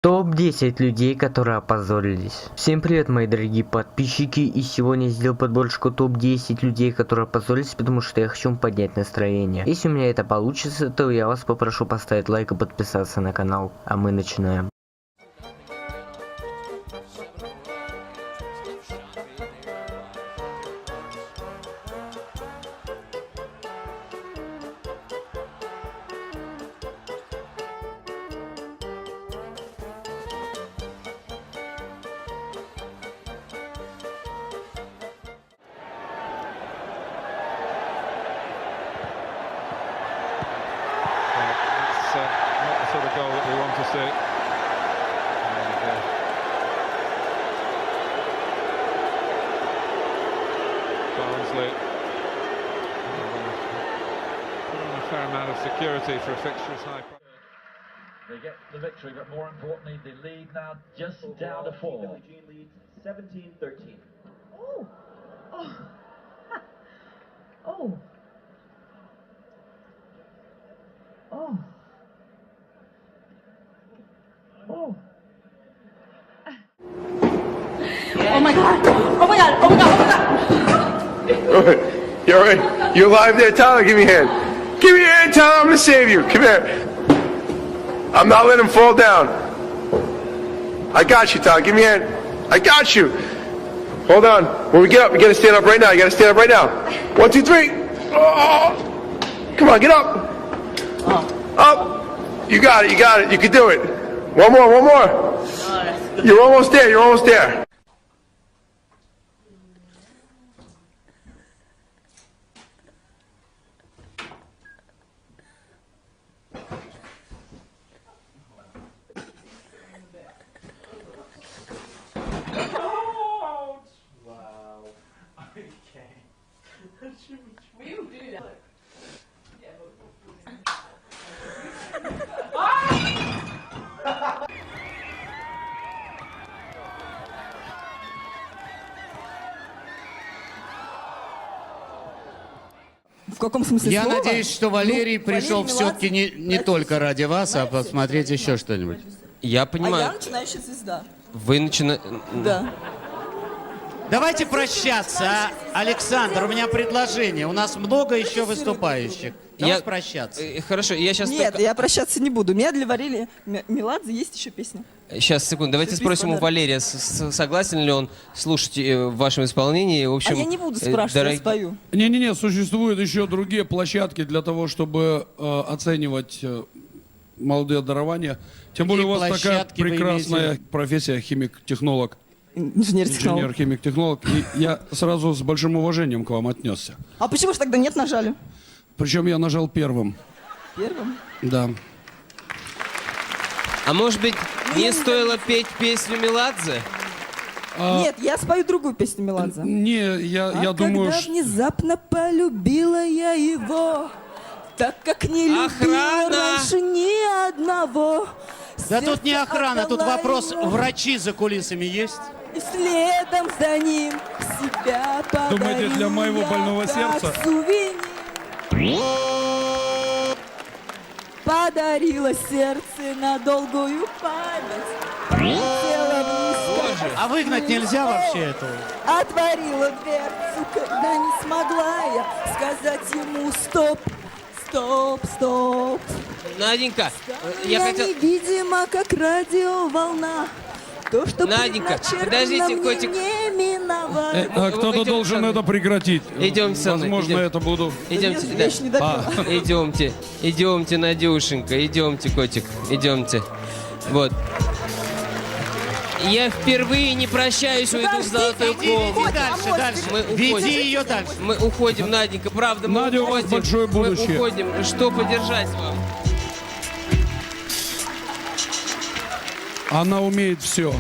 Топ-10 людей, которые опозорились. Всем привет, мои дорогие подписчики, и сегодня я сделал подборочку топ-10 людей, которые опозорились, потому что я хочу им поднять настроение. Если у меня это получится, то я вас попрошу поставить лайк и подписаться на канал, а мы начинаем. Not the sort of goal that we want to see. Barnsley put on a fair amount of security for a fixture as high. They get the victory, but more importantly, the lead now just down to 4. Eugene leads 17-13. Oh! Oh! Oh! Oh! Oh! Oh my god! Oh my god! Oh my god! Oh my god! You're right. You're alive there, Tyler. Give me a hand. Give me a hand, Tyler. I'm gonna save you. Come here. I'm not letting him fall down. I got you, Tyler. Give me a hand. I got you. Hold on. When we get up, you gotta stand up right now. You gotta stand up right now. 1, 2, 3. Oh. Come on, get up. Up. You got it. You got it. You can do it. One more. One more. You're almost there. You're almost there. В каком смысле Я слова? надеюсь, что Валерий пришел Валерий все-таки не только ради вас, а посмотреть еще что-нибудь. Я А понимаю. я начинающая звезда. Вы начинаете... Да. Давайте прощаться, а? Александр, у меня предложение. У нас много еще выступающих. Давайте прощаться. Хорошо, я сейчас... Нет, я прощаться не буду. У меня для Валерия Меладзе есть еще песня. Сейчас, секунду, давайте Сюрприз спросим у подарок. Валерия, согласен ли он слушать в вашем исполнении. В общем, А я не буду спрашивать, я спою. Не-не-не, существуют еще другие площадки для того, чтобы оценивать молодые дарования. Тем более у вас такая площадки вы прекрасная имеете? профессия химик-технолог, Инженер-технолог. инженер-химик-технолог. И я сразу с большим уважением к вам отнесся. А почему же тогда нет нажали? Причем я нажал первым. Первым? Да. А может быть, не стоило петь песню Меладзе? Нет, я спою другую песню Меладзе. Не, я думаю, когда внезапно полюбила я его, так как не любила Охрана! раньше ни одного. Да тут Сердце не охрана, тут отдала вопрос, ему, врачи за кулисами есть? и следом за ним себя подарила. Думаете, для моего я, больного как сердца? сувенир. Подарила сердце на долгую память. Прилетела вниз, А выгнать нельзя вообще этого? отворила дверцу, когда не смогла я сказать ему стоп, стоп, стоп. Наденька, я Я хотел... невидима, как радиоволна. То, что Наденька, предначертано подождите, мне котик. не миновать. кто-то Идем должен со мной. это прекратить. Идем со мной, Возможно, идем. это буду... Идемте, Я да. еще не допела. Идемте, идемте, Надюшенька, идемте, котик, идемте. Вот. Я впервые не прощаюсь, уйду в золотой Иди кол. дальше, дальше. Мы Веди уходим. ее дальше. Мы уходим, Наденька, правда, мы Надя, у вас уходим. большое будущее. Мы уходим. Что подержать вам? Она умеет все.